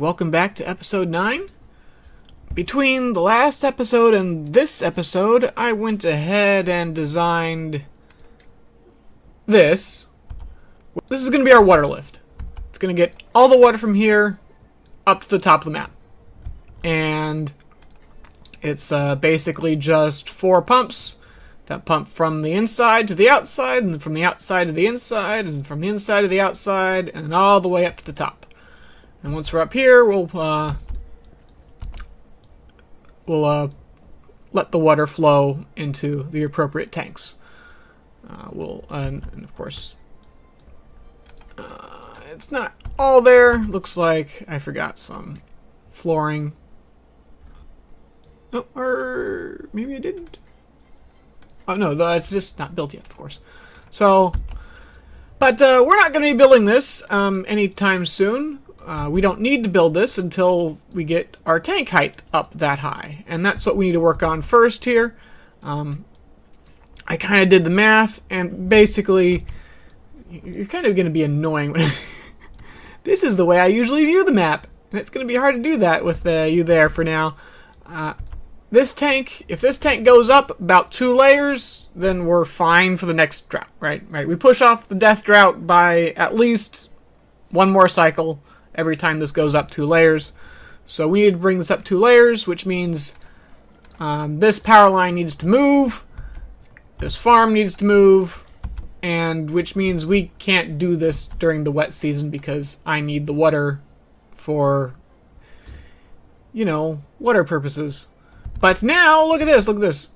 welcome back to episode 9. Between the last episode and this episode, I went ahead and designed this. This is going to be our water lift. It's going to get all the water from here up to the top of the map. And it's basically just 4 pumps that pump from the inside to the outside, and from the outside to the inside, and from the inside to the outside, and all the way up to the top. And once we're up here, we'll let the water flow into the appropriate tanks. And of course, it's not all there. Looks like I forgot some flooring. Oh, or maybe I didn't. Oh no, it's just not built yet, of course. So, but we're not going to be building this anytime soon. We don't need to build this until we get our tank height up that high. And that's what we need to work on first here. I kind of did the math, and basically, you're kind of going to be annoying. This is the way I usually view the map, and it's going to be hard to do that with you there for now. This tank, if this tank goes up about 2 layers, then we're fine for the next drought, right? We push off the death drought by at least 1 more cycle every time this goes up 2 layers. So we need to bring this up 2 layers, which means this power line needs to move, this farm needs to move, and which means we can't do this during the wet season because I need the water for, you know, water purposes. But now, look at this, look at this.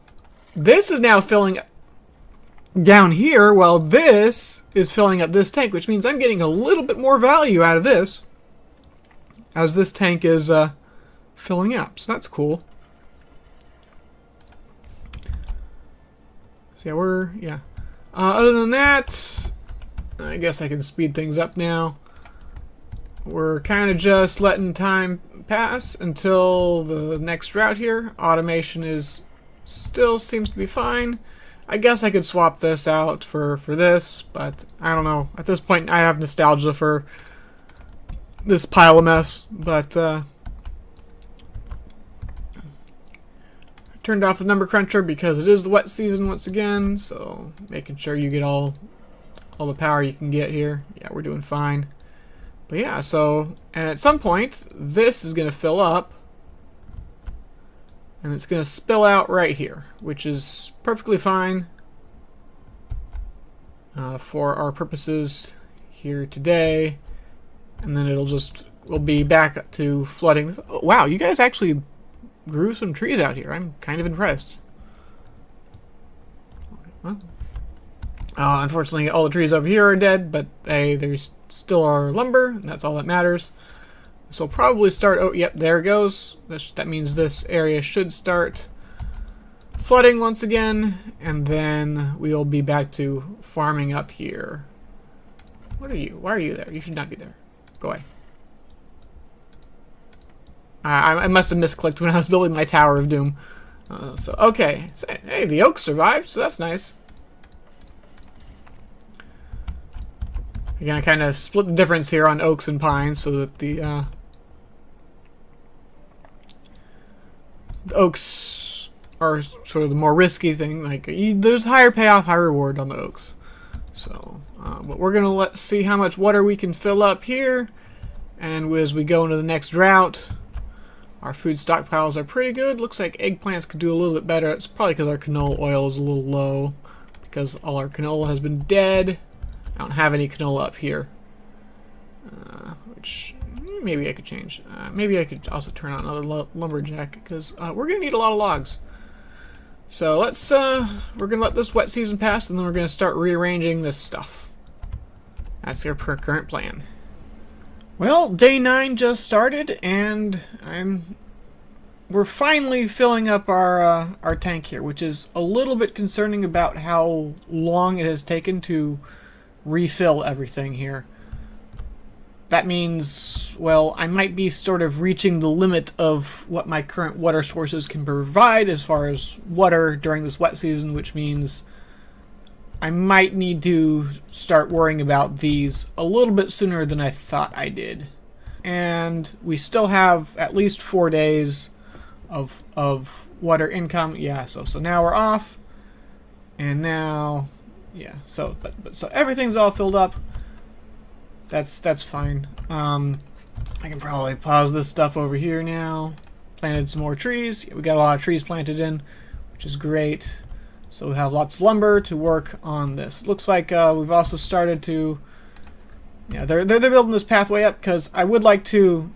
This is now filling down here while this is filling up this tank, which means I'm getting a little bit more value out of this as this tank is filling up. So that's cool. So yeah, other than that, I guess I can speed things up now. We're kind of just letting time pass until the next drought here. Automation still seems to be fine. I guess I could swap this out for this, but I don't know. At this point, I have nostalgia for this pile of mess, but I turned off the number cruncher because it is the wet season once again, so making sure you get all the power you can get here. Yeah, we're doing fine. But yeah, so, and at some point, this is going to fill up, and it's going to spill out right here, which is perfectly fine for our purposes here today. And then we'll be back to flooding this. Oh, wow, you guys actually grew some trees out here. I'm kind of impressed. Well, unfortunately, all the trees over here are dead, but there's still our lumber, and that's all that matters. This will probably start. Oh, yep, there it goes. That means this area should start flooding once again, and then we'll be back to farming up here. What are you? Why are you there? You should not be there. Go away. I must have misclicked when I was building my Tower of Doom. So okay, so, hey, the oak survived, so that's nice. You're gonna kind of split the difference here on oaks and pines so that the oaks are sort of the more risky thing. Like there's higher payoff, high reward on the oaks. So, but we're gonna see how much water we can fill up here, and as we go into the next drought, our food stockpiles are pretty good. Looks like eggplants could do a little bit better. It's probably because our canola oil is a little low, because all our canola has been dead. I don't have any canola up here, which maybe I could change. Maybe I could also turn on another lumberjack, because we're going to need a lot of logs. So we're going to let this wet season pass, and then we're going to start rearranging this stuff. That's our current plan. Well, day 9 just started, and we're finally filling up our tank here, which is a little bit concerning about how long it has taken to refill everything here. That means, well, I might be sort of reaching the limit of what my current water sources can provide as far as water during this wet season, which means I might need to start worrying about these a little bit sooner than I thought I did. and we still have at least 4 days of water income. Yeah, so now we're off, and now, yeah, so so everything's all filled up. That's fine. I can probably pause this stuff over here now. Planted some more trees. We got a lot of trees planted in, which is great. So we have lots of lumber to work on this. Looks like we've also started to, yeah, they're building this pathway up because I would like to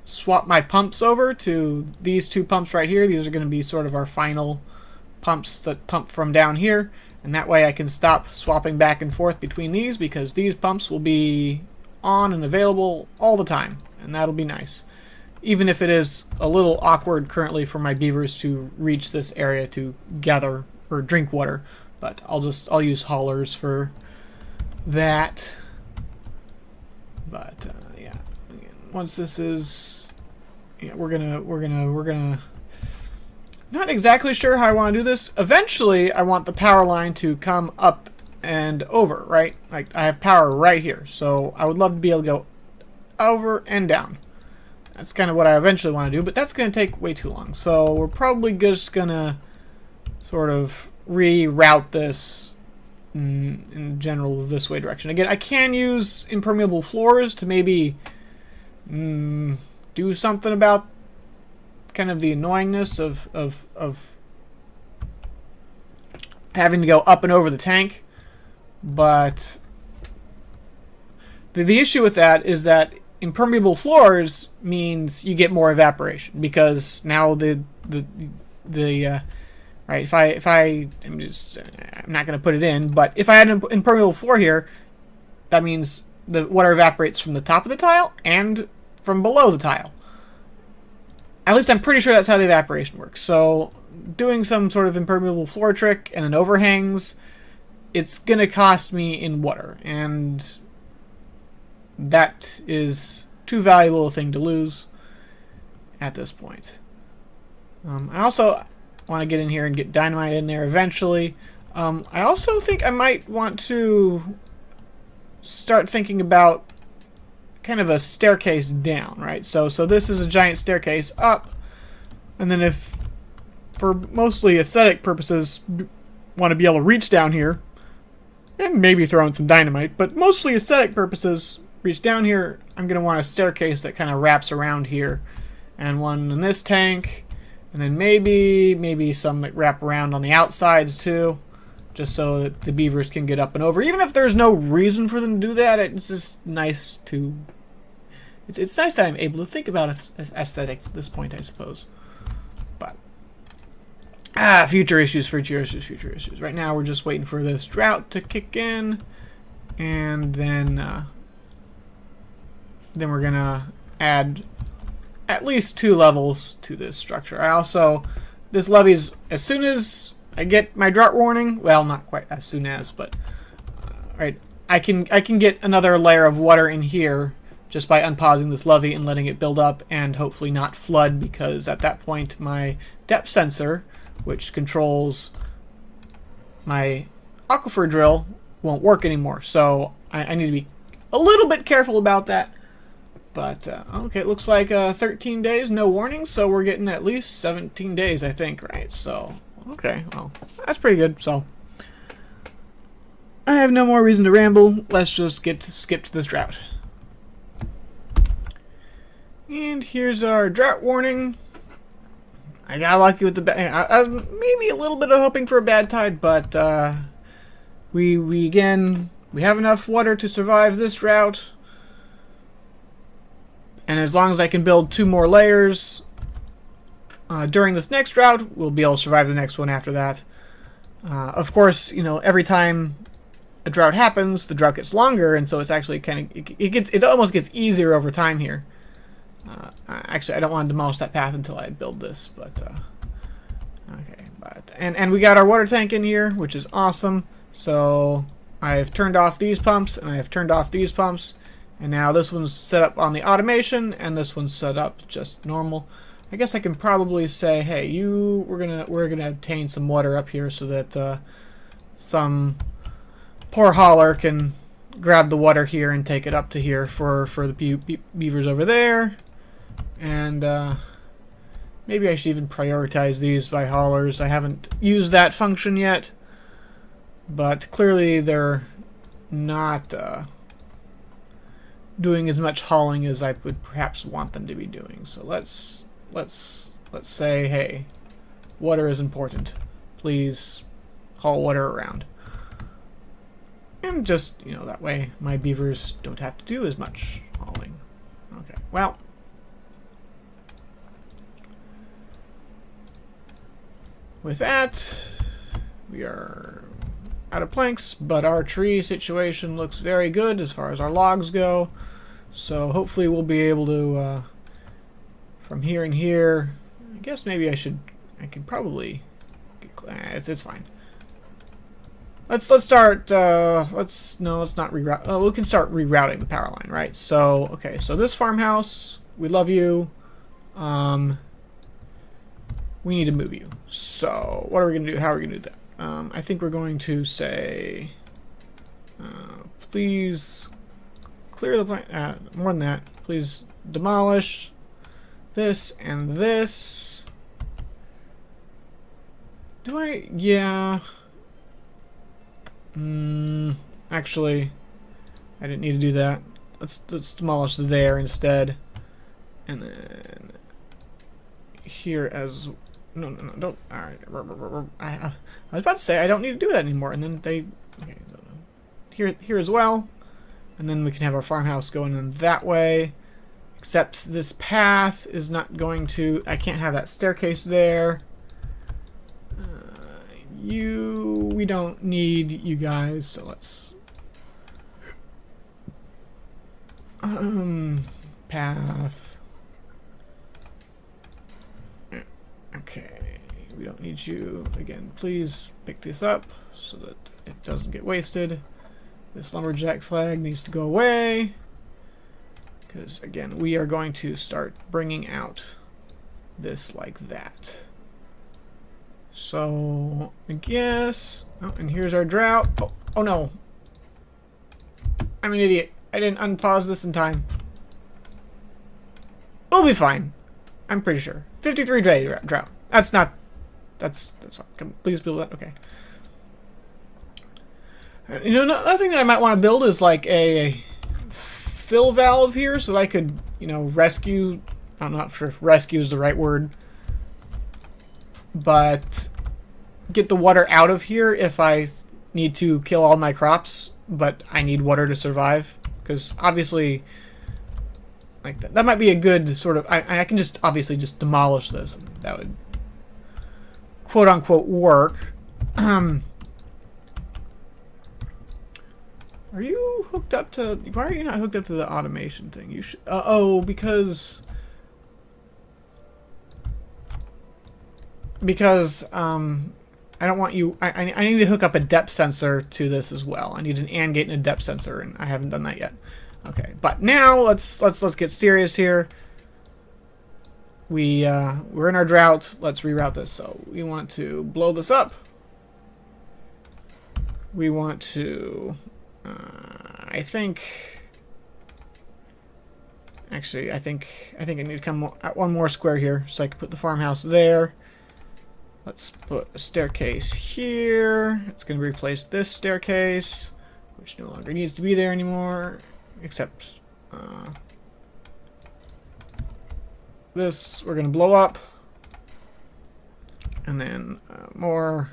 swap my pumps over to these 2 pumps right here. These are going to be sort of our final pumps that pump from down here, and that way I can stop swapping back and forth between these, because these pumps will be on and available all the time, and that'll be nice. Even if it is a little awkward currently for my beavers to reach this area to gather or drink water, but I'll use haulers for that. But yeah, once this is, yeah, we're gonna. Not exactly sure how I want to do this. Eventually, I want the power line to come up and over, right? Like, I have power right here, so I would love to be able to go over and down. That's kind of what I eventually want to do, but that's going to take way too long. So we're probably just going to sort of reroute this in general this way direction. Again, I can use impermeable floors to maybe do something about kind of the annoyingness of having to go up and over the tank, but the issue with that is that impermeable floors means you get more evaporation, because now the right, if I'm not going to put it in, but if I had an impermeable floor here, that means the water evaporates from the top of the tile and from below the tile. At least I'm pretty sure that's how the evaporation works. So doing some sort of impermeable floor trick and then overhangs, it's going to cost me in water, and that is too valuable a thing to lose at this point. I also want to get in here and get dynamite in there eventually. I also think I might want to start thinking about kind of a staircase down, right? So this is a giant staircase up, and then if, for mostly aesthetic purposes, want to be able to reach down here, and maybe throw in some dynamite, but mostly aesthetic purposes, reach down here, I'm going to want a staircase that kind of wraps around here, and one in this tank, and then maybe some that wrap around on the outsides too, just so that the beavers can get up and over. Even if there's no reason for them to do that, it's just nice to... It's nice that I'm able to think about aesthetics at this point, I suppose. But future issues. Right now we're just waiting for this drought to kick in, and then we're gonna add at least 2 levels to this structure. This levee's as soon as I get my drought warning. Well, not quite as soon as, but right, I can get another layer of water in here just by unpausing this levee and letting it build up and hopefully not flood, because at that point my depth sensor, which controls my aquifer drill, won't work anymore. So I need to be a little bit careful about that. But okay, it looks like 13 days, no warnings, so we're getting at least 17 days, I think, right? So, okay, well, that's pretty good. So I have no more reason to ramble. Let's just skip to this drought. And here's our drought warning. I got lucky with the I was maybe a little bit of hoping for a bad tide, but we have enough water to survive this drought. And as long as I can build 2 more layers during this next drought, we'll be able to survive the next one after that. Of course, you know, every time a drought happens, the drought gets longer, and so it's actually kind of it almost gets easier over time here. Actually, I don't want to demolish that path until I build this, but okay. But and we got our water tank in here, which is awesome. So I've turned off these pumps, and I have turned off these pumps, and now this one's set up on the automation, and this one's set up just normal. I guess I can probably say, hey, we're gonna obtain some water up here so that some poor hauler can grab the water here and take it up to here for the beavers over there. And maybe I should even prioritize these by haulers. I haven't used that function yet, but clearly they're not doing as much hauling as I would perhaps want them to be doing. So let's say, hey, water is important. Please haul water around. And just, you know, that way my beavers don't have to do as much hauling. Okay, well, with that, we are out of planks, but our tree situation looks very good as far as our logs go. So hopefully we'll be able to, from here and here, I guess maybe I could probably, it's fine. Let's start, let's not reroute, we can start rerouting the power line, right? So, okay, so this farmhouse, we love you, we need to move you. So, what are we going to do? How are we going to do that? I think we're going to say, please clear the plant, more than that, please demolish this and this. Do I, yeah, actually, I didn't need to do that. Let's demolish there instead. And then here as, no, don't, alright, I was about to say I don't need to do that anymore, and then they, okay, here as well, and then we can have our farmhouse going in that way, except this path is not going to, I can't have that staircase there. We don't need you guys, so let's, path. Okay, we don't need you. Again, please pick this up so that it doesn't get wasted. This lumberjack flag needs to go away, because again, we are going to start bringing out this like that. So I guess, oh, and here's our drought. Oh no, I'm an idiot. I didn't unpause this in time. We'll be fine, I'm pretty sure. 53-day drought. That's fine. Please build that. Okay. You know, another thing that I might want to build is like a fill valve here, so that I could, you know, rescue. I'm not sure if rescue is the right word, but get the water out of here if I need to kill all my crops, but I need water to survive. Because obviously, like that might be a good sort of. I can just obviously just demolish this, and that would quote unquote work. Are you hooked up to? Why are you not hooked up to the automation thing? You should. Oh, because I don't want you. I need to hook up a depth sensor to this as well. I need an AND gate and a depth sensor, and I haven't done that yet. Okay, but now let's get serious here. We're in our drought. Let's reroute this. So we want to blow this up. We want to. I think. Actually, I think I need to come at one more square here, so I can put the farmhouse there. Let's put a staircase here. It's going to replace this staircase, which no longer needs to be there anymore, except this we're going to blow up, and then more.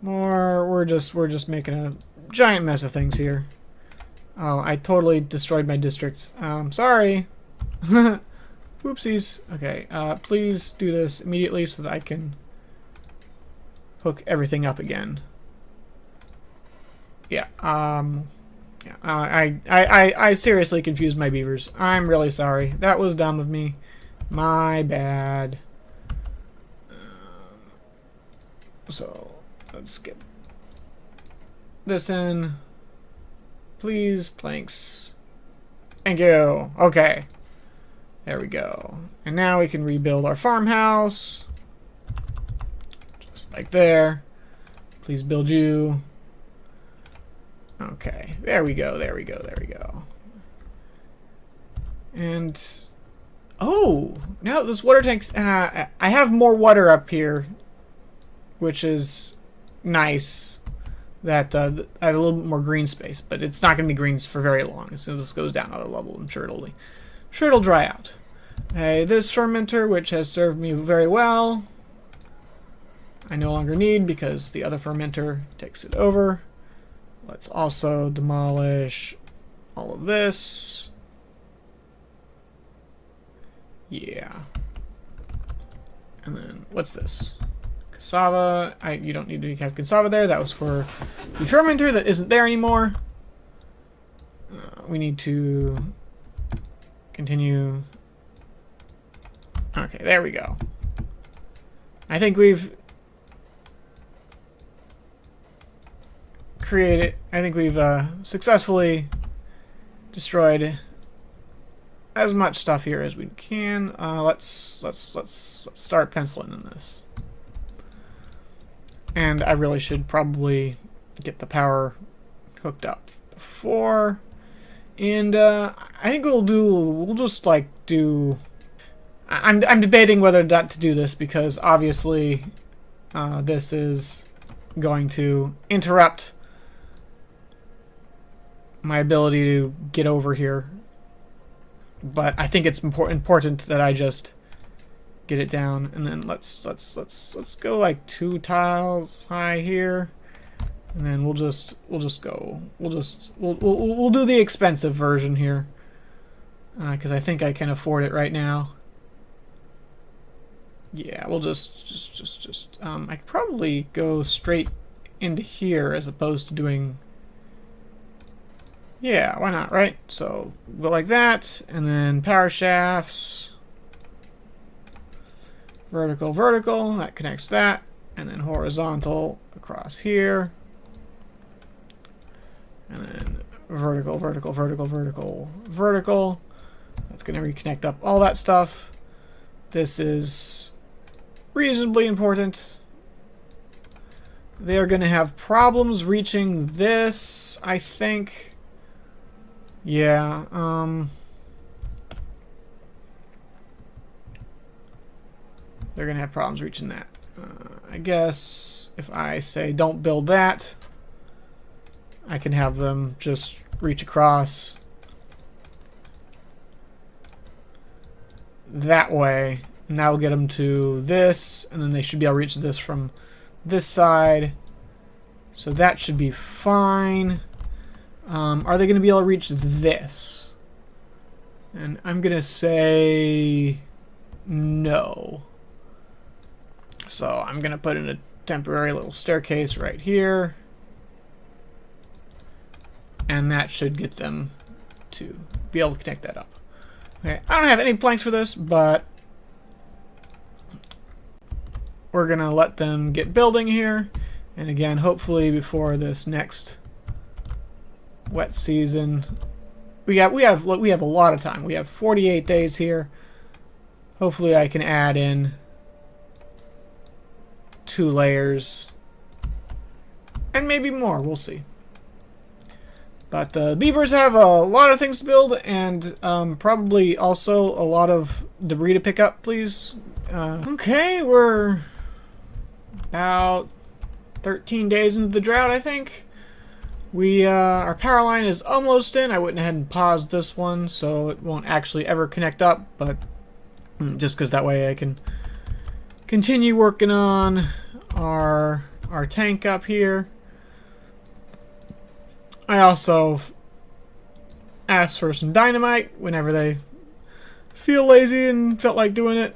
We're just making a giant mess of things here. Oh, I totally destroyed my district. Sorry. Whoopsies. Okay, please do this immediately so that I can hook everything up again. Yeah, yeah, I seriously confused my beavers. I'm really sorry. That was dumb of me. My bad. So, let's get this in. Please, planks. Thank you. Okay. There we go. And now we can rebuild our farmhouse. Just like there. Please build you. Okay, there we go, there we go, there we go. And oh, now this water tank's I have more water up here, which is nice. That I have a little bit more green space, but it's not going to be green for very long. As soon as this goes down another level, I'm sure it'll dry out. This fermenter, which has served me very well, I no longer need because the other fermenter takes it over. Let's also demolish all of this. Yeah. And then what's this? Cassava. You don't need to have cassava there. That was for the fermenter that isn't there anymore. We need to continue. Okay, there we go. I think we've successfully destroyed as much stuff here as we can. Let's start penciling in this. And I really should probably get the power hooked up before. And I think we'll just like do. I'm debating whether not to do this because obviously this is going to interrupt my ability to get over here. But I think it's important that I just get it down, and then let's go like 2 tiles high here, and then we'll do the expensive version here because I think I can afford it right now. Yeah, we'll just I could probably go straight into here as opposed to doing. Yeah, why not, right? So go like that, and then power shafts. Vertical, vertical, that connects that, and then horizontal across here, and then vertical, vertical, vertical, vertical, vertical. That's going to reconnect up all that stuff. This is reasonably important. They are going to have problems reaching this, I think. Yeah, they're going to have problems reaching that. I guess if I say don't build that, I can have them just reach across that way, and that'll get them to this, and then they should be able to reach this from this side. So that should be fine. Are they going to be able to reach this? And I'm going to say no. So I'm going to put in a temporary little staircase right here. And that should get them to be able to connect that up. Okay, I don't have any planks for this, but we're going to let them get building here. And again, hopefully before this next wet season, we have a lot of time. We have 48 days here. Hopefully I can add in 2 layers and maybe more. We'll see. But the beavers have a lot of things to build, and probably also a lot of debris to pick up, please. Okay, we're about 13 days into the drought, I think. Our power line is almost in. I went ahead and paused this one so it won't actually ever connect up, but just because that way I can continue working on our tank up here. I also asked for some dynamite whenever they feel lazy and felt like doing it,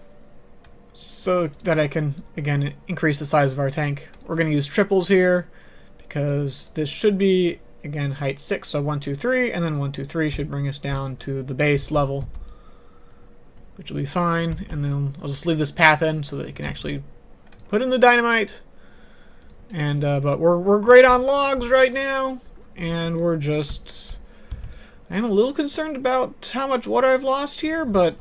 so that I can again increase the size of our tank. We're going to use triples here, because this should be, again, height 6, so 1, 2, 3, and then 1, 2, 3 should bring us down to the base level, which will be fine. And then I'll just leave this path in so that they can actually put in the dynamite. And but we're great on logs right now, and we're just. I'm a little concerned about how much water I've lost here, but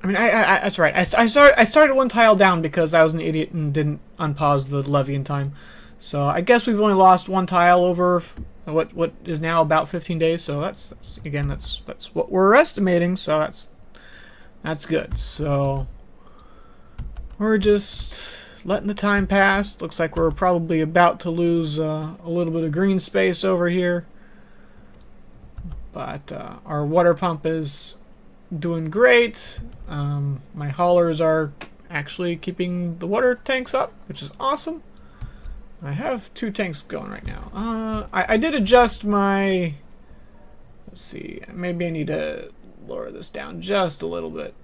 I mean, that's right. I started 1 tile down because I was an idiot and didn't unpause the levy in time. So I guess we've only lost one tile over what is now about 15 days. So that's again that's what we're estimating. So that's good. So we're just letting the time pass. Looks like we're probably about to lose a little bit of green space over here. But our water pump is doing great. My haulers are actually keeping the water tanks up, which is awesome. I have 2 tanks going right now. I did adjust my... Let's see. Maybe I need to lower this down just a little bit.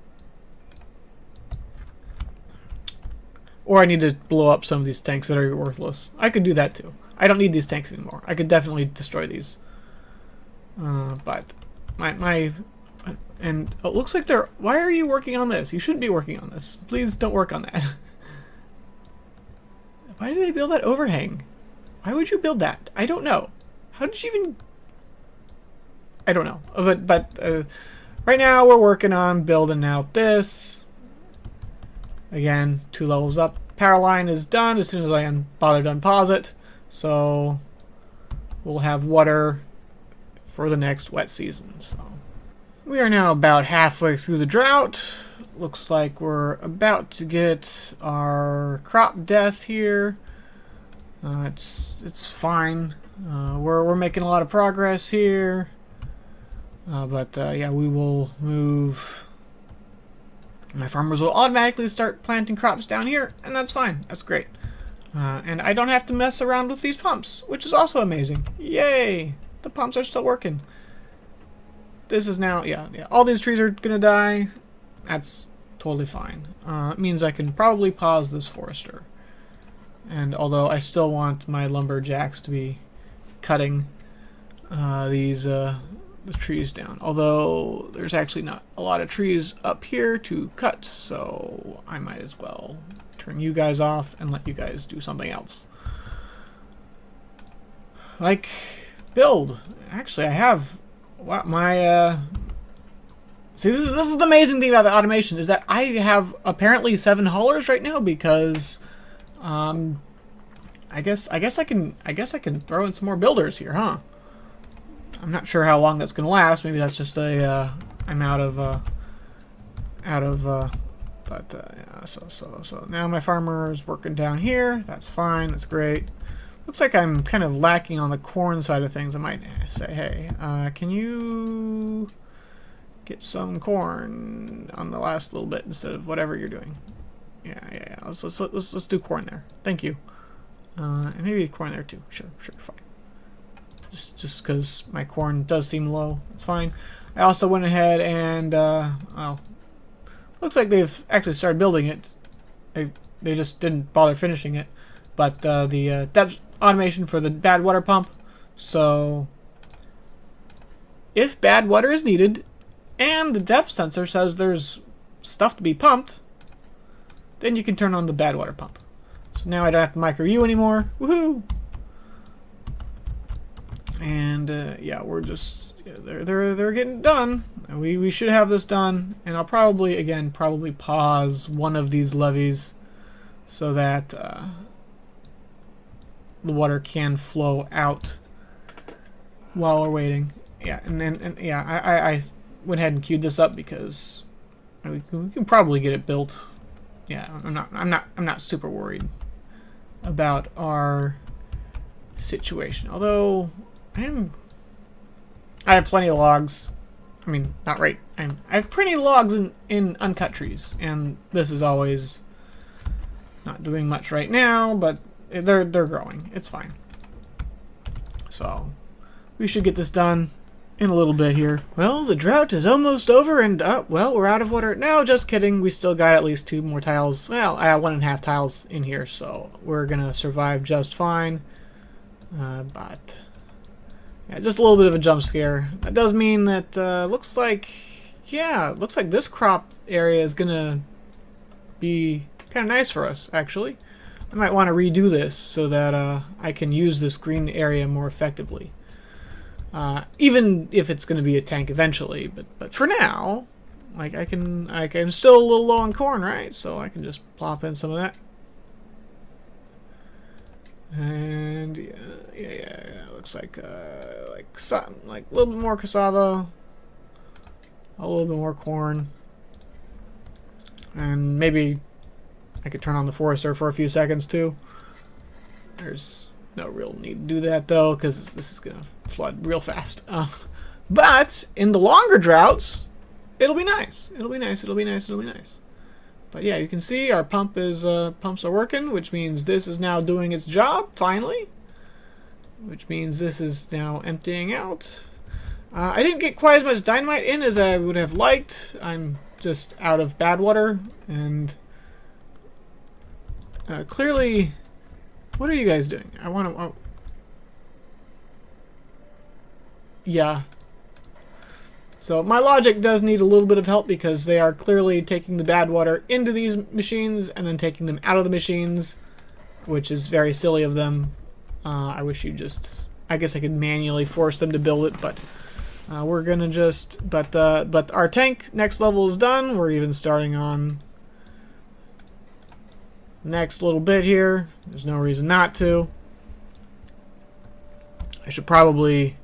Or I need to blow up some of these tanks that are worthless. I could do that too. I don't need these tanks anymore. I could definitely destroy these. But and it looks like they're... Why are you working on this? You shouldn't be working on this. Please don't work on that. Why did they build that overhang? Why would you build that? I don't know. How did you even... I don't know. But right now we're working on building out this. Again, 2 levels up. Power line is done as soon as I bother to unpause it. So we'll have water for the next wet season. So we are now about halfway through the drought. Looks like we're about to get our crop death here. It's fine. We're making a lot of progress here. But yeah, we will move. My farmers will automatically start planting crops down here, and that's fine. That's great. And I don't have to mess around with these pumps, which is also amazing. Yay! The pumps are still working. This is now, yeah. All these trees are gonna die. That's totally fine. It means I can probably pause this forester. And although I still want my lumberjacks to be cutting these trees down. Although there's actually not a lot of trees up here to cut, so I might as well turn you guys off and let you guys do something else. Like, build. Actually, I have my see, this is the amazing thing about the automation is that I have apparently 7 haulers right now because I guess I can throw in some more builders here, huh? I'm not sure how long that's gonna last. Maybe that's just a I'm out of but yeah, so now my farmer is working down here. That's fine. That's great. Looks like I'm kind of lacking on the corn side of things. I might say, hey, can you get some corn on the last little bit instead of whatever you're doing? Yeah. Let's do corn there. Thank you. And maybe corn there too. Sure, fine. Just because my corn does seem low. It's fine. I also went ahead and well, looks like they've actually started building it. They just didn't bother finishing it. But the depth automation for the bad water pump. So if bad water is needed and the depth sensor says there's stuff to be pumped, then you can turn on the bad water pump. So now I don't have to micro you anymore. Woohoo! And yeah, we're just they're getting done. We should have this done, and I'll probably pause one of these levees so that the water can flow out while we're waiting. Yeah, and yeah, I went ahead and queued this up because we can probably get it built. Yeah, I'm not super worried about our situation. Although I have plenty of logs. I mean, not right. I have plenty of logs in uncut trees, and this is always not doing much right now, but they're growing. It's fine. So we should get this done in a little bit here. Well, the drought is almost over, and well, we're out of water. No, just kidding. We still got at least 2 more tiles. Well, I have 1.5 tiles in here, so we're gonna survive just fine. But yeah, just a little bit of a jump scare. That does mean that looks like this crop area is gonna be kind of nice for us, actually. I might want to redo this so that I can use this green area more effectively. Even if it's going to be a tank eventually, but for now, like I'm still a little low on corn, right? So I can just plop in some of that. And yeah. Looks like like a little bit more cassava, a little bit more corn, and maybe I could turn on the forester for a few seconds too. There's no real need to do that though, because this is gonna flood real fast. But in the longer droughts, it'll be nice. It'll be nice. It'll be nice. It'll be nice. But yeah, you can see our pumps are working, which means this is now doing its job finally. Which means this is now emptying out. I didn't get quite as much dynamite in as I would have liked. I'm just out of bad water, and clearly, what are you guys doing? I want to. Yeah. So my logic does need a little bit of help because they are clearly taking the bad water into these machines and then taking them out of the machines, which is very silly of them. I wish you just... I guess I could manually force them to build it, but we're gonna just... But our tank next level is done. We're even starting on next little bit here. There's no reason not to. I should probably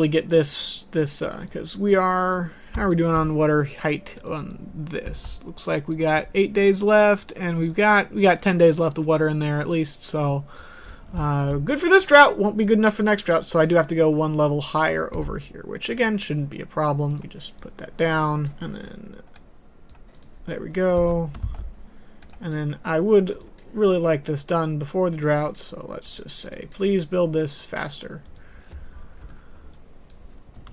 get this because we are... How are we doing on water height on this? Looks like we got 8 days left, and we got 10 days left of water in there at least. So good for this drought. Won't be good enough for next drought. So I do have to go one level higher over here, which again shouldn't be a problem. We just put that down, and then there we go. And then I would really like this done before the drought. So let's just say, please build this faster.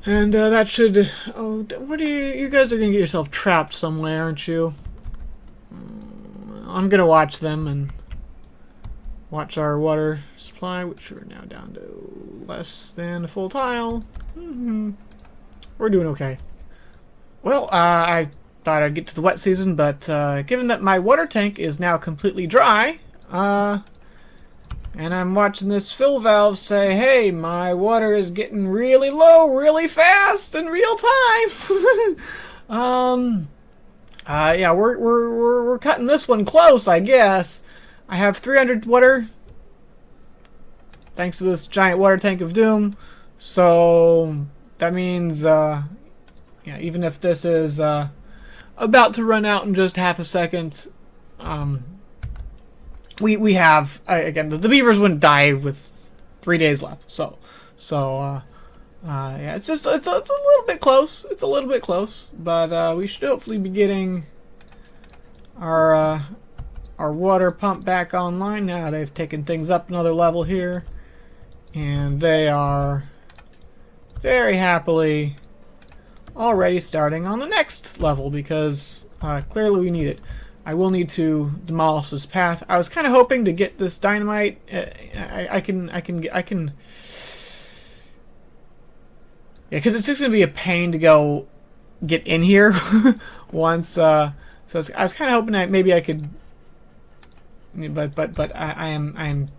And that should... Oh, what do you guys are going to get yourself trapped somewhere, aren't you? I'm going to watch them and watch our water supply, which we're now down to less than a full tile. We're doing okay. Well, I thought I'd get to the wet season, but given that my water tank is now completely dry, and I'm watching this fill valve say, hey, my water is getting really low really fast in real time. Yeah, we're cutting this one close, I guess. I have 300 water thanks to this giant water tank of doom. So that means yeah, even if this is about to run out in just half a second, we have again the beavers wouldn't die with 3 days left. So yeah, it's a little bit close. It's a little bit close, but we should hopefully be getting our water pump back online now. They've taken things up another level here, and they are very happily already starting on the next level because clearly we need it. I will need to demolish this path. I was kind of hoping to get this dynamite. I can. Yeah, because it's just gonna be a pain to get in here once. So I was kind of hoping maybe I could. But I am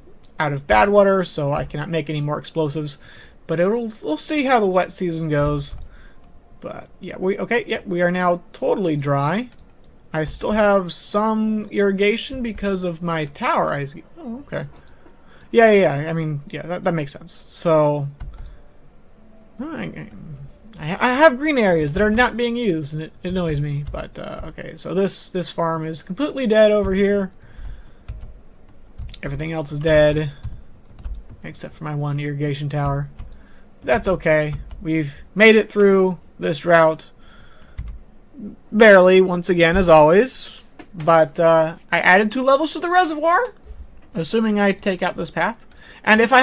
out of bad water, so I cannot make any more explosives. But we'll see how the wet season goes. But yeah, we are now totally dry. I still have some irrigation because of my tower. Oh, okay. Yeah. I mean, yeah, that makes sense. So I have green areas that are not being used, and it annoys me. But okay, so this farm is completely dead over here. Everything else is dead, except for my one irrigation tower. That's okay. We've made it through this drought. Barely, once again, as always. But I added 2 levels to the reservoir, assuming I take out this path. And if I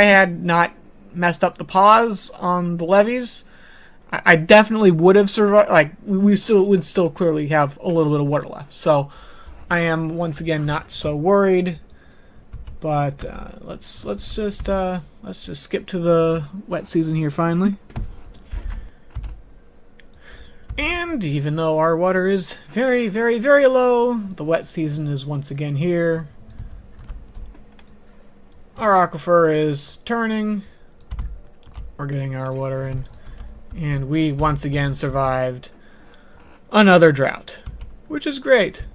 had not messed up the pause on the levees, I definitely would have survived. Like, we would still clearly have a little bit of water left. So I am once again not so worried. But let's just skip to the wet season here finally. And even though our water is very, very, very low, the wet season is once again here. Our aquifer is turning. We're getting our water in. And we once again survived another drought, which is great.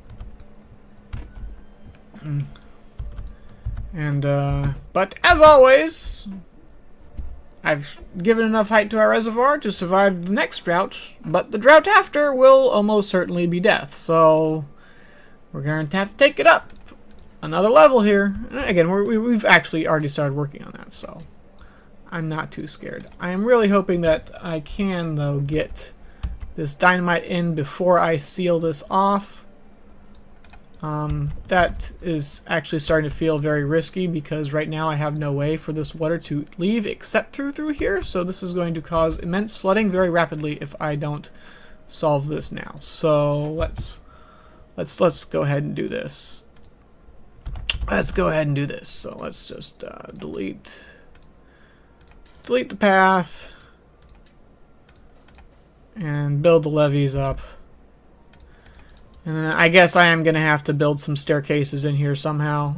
And, but as always, I've given enough height to our reservoir to survive the next drought, but the drought after will almost certainly be death, so we're going to have to take it up another level here. And again, we've actually already started working on that, so I'm not too scared. I am really hoping that I can, though, get this dynamite in before I seal this off. That is actually starting to feel very risky because right now I have no way for this water to leave except through here, so this is going to cause immense flooding very rapidly if I don't solve this now. So let's go ahead and do this. Let's go ahead and do this. So let's just delete the path and build the levees up. And then I guess I am gonna have to build some staircases in here somehow.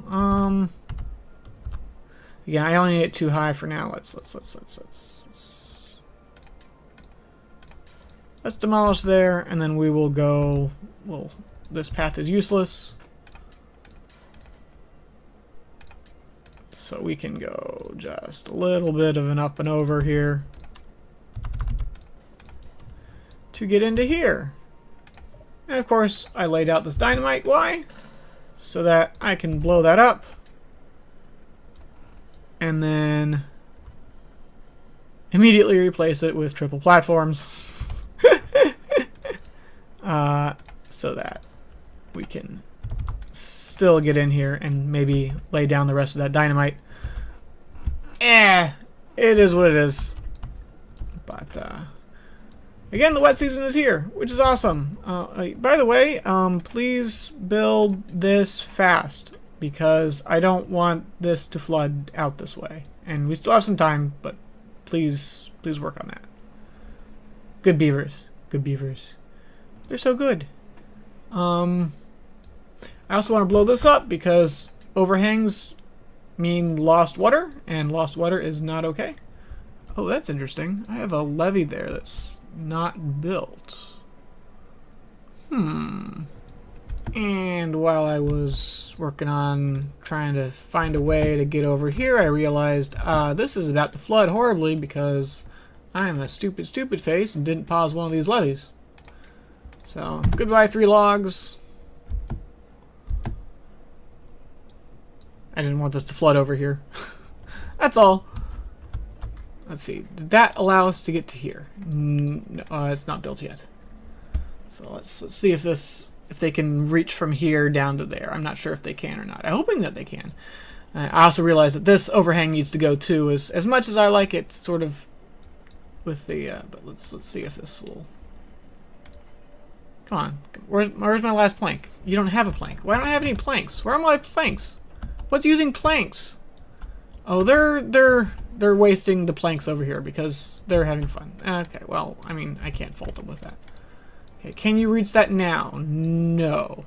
Again, I only need it too high for now. Let's demolish there, and then we will go. Well, this path is useless, so we can go just a little bit of an up and over here to get into here. And of course, I laid out this dynamite. Why? So that I can blow that up. And then immediately replace it with triple platforms. So that we can still get in here and maybe lay down the rest of that dynamite. It is what it is. But, again, the wet season is here, which is awesome. By the way, please build this fast because I don't want this to flood out this way. And we still have some time, but please work on that. Good beavers. Good beavers. They're so good. I also want to blow this up because overhangs mean lost water, and lost water is not okay. Oh, that's interesting. I have a levee there that's not built. And while I was working on trying to find a way to get over here, I realized this is about to flood horribly because I'm a stupid face and didn't pause one of these levees. So, goodbye 3 logs. I didn't want this to flood over here. That's all. Let's see. Did that allow us to get to here? No, it's not built yet. So let's see if they can reach from here down to there. I'm not sure if they can or not. I'm hoping that they can. I also realize that this overhang needs to go too. As much as I like it, sort of with the. But let's see if this will. Come on. Where's my last plank? You don't have a plank. Why don't I have any planks? Where are my planks? What's using planks? Oh, they're wasting the planks over here because they're having fun. Okay, well, I mean, I can't fault them with that. Okay, can you reach that now? No.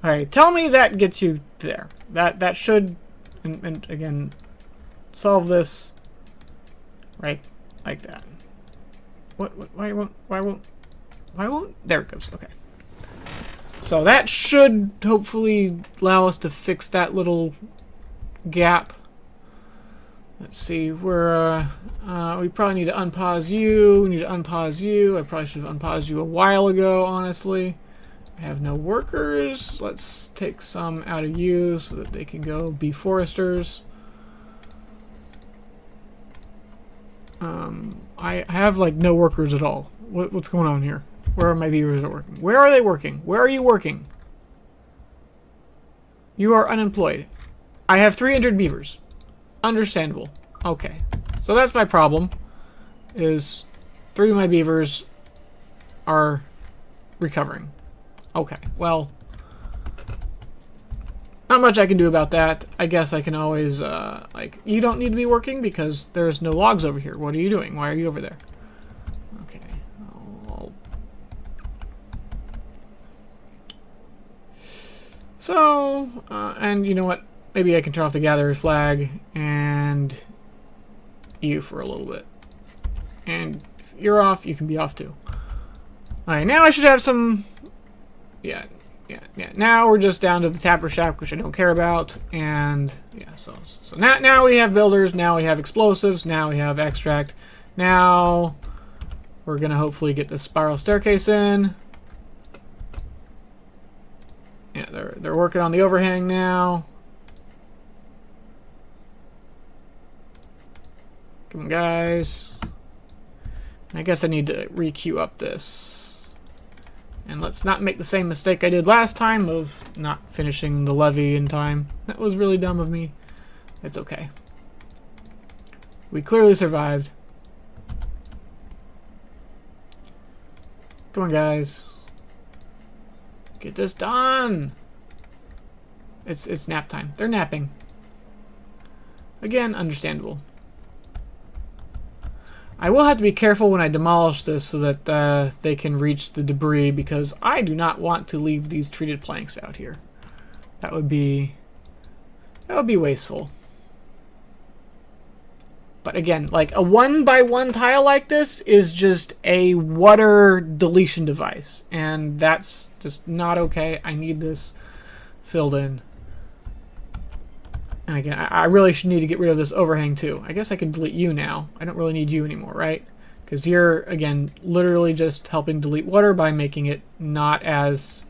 Alright, tell me that gets you there. That should, and again, solve this right like that. Why won't? There it goes. Okay. So that should hopefully allow us to fix that little gap. Let's see, we probably need to unpause you. We need to unpause you. I probably should have unpaused you a while ago, honestly. I have no workers. Let's take some out of you so that they can go be foresters. I have like no workers at all. What's going on here? Where are my beavers working? Where are they working? Where are you working? You are unemployed. I have 300 beavers. Understandable. Okay. So that's my problem. Is 3 of my beavers are recovering. Okay. Well, not much I can do about that. I guess I can always, like, you don't need to be working because there's no logs over here. What are you doing? Why are you over there? Okay. So, and you know what? Maybe I can turn off the gatherer's flag and you for a little bit. And if you're off, you can be off too. Alright, now I should have some... Yeah, Yeah. Now we're just down to the tapper shaft, which I don't care about. And yeah, so now we have builders. Now we have explosives. Now we have extract. Now we're gonna hopefully get the spiral staircase in. Yeah, they're working on the overhang now. Come on, guys. I guess I need to re-queue up this. And let's not make the same mistake I did last time of not finishing the levee in time. That was really dumb of me. It's okay. We clearly survived. Come on, guys. Get this done! It's nap time. They're napping. Again, understandable. I will have to be careful when I demolish this so that they can reach the debris, because I do not want to leave these treated planks out here. That would be wasteful. But again, like a 1x1 tile like this is just a water deletion device, and that's just not okay. I need this filled in. And again, I really should need to get rid of this overhang too. I guess I can delete you now. I don't really need you anymore, right? Because you're, again, literally just helping delete water by making it not as...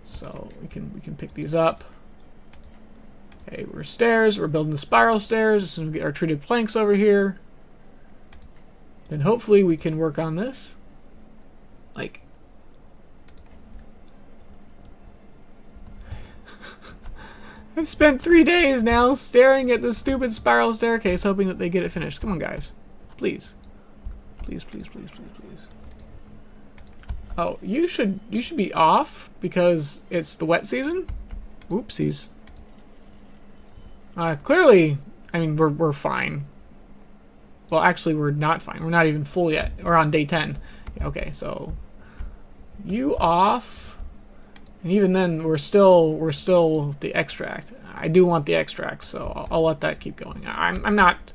So we can pick these up. Okay, we're stairs. We're building the spiral stairs. As soon as we get our treated planks over here, then hopefully we can work on this. Like... I've spent 3 days now staring at this stupid spiral staircase hoping that they get it finished. Come on, guys. Please. Please, please, please, please, please. Oh, you should be off because it's the wet season? Oopsies. Clearly, I mean, we're fine. Well, actually, we're not fine. We're not even full yet. We're on day 10. Okay, so you off. And even then, we're still the extract. I do want the extract, so I'll let that keep going. I'm not,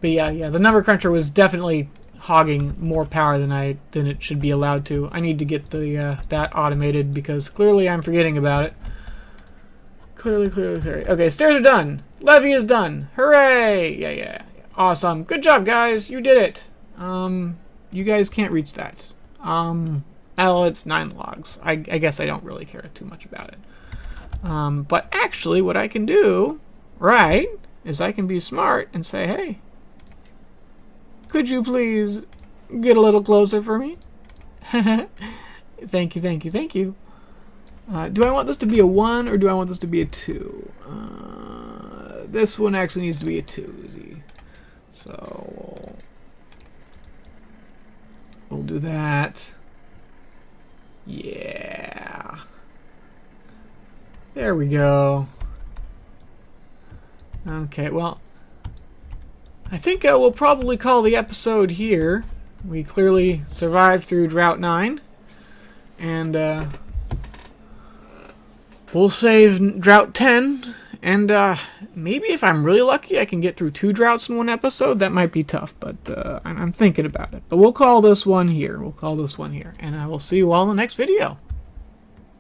but yeah. The number cruncher was definitely hogging more power than it should be allowed to. I need to get the that automated because clearly I'm forgetting about it. Clearly. Okay, stairs are done. Levee is done. Hooray! Yeah. Awesome. Good job, guys. You did it. You guys can't reach that. Well, it's 9 logs. I guess I don't really care too much about it. But actually, what I can do, right, is I can be smart and say, hey, could you please get a little closer for me? Thank you. Do I want this to be a 1 or do I want this to be a 2? This one actually needs to be a 2. So we'll do that. Yeah. There we go. Okay, well, I think we'll probably call the episode here. We clearly survived through Drought 9. And we'll save Drought 10. And maybe if I'm really lucky, I can get through 2 droughts in one episode. That might be tough, but I'm thinking about it. But we'll call this one here. And I will see you all in the next video.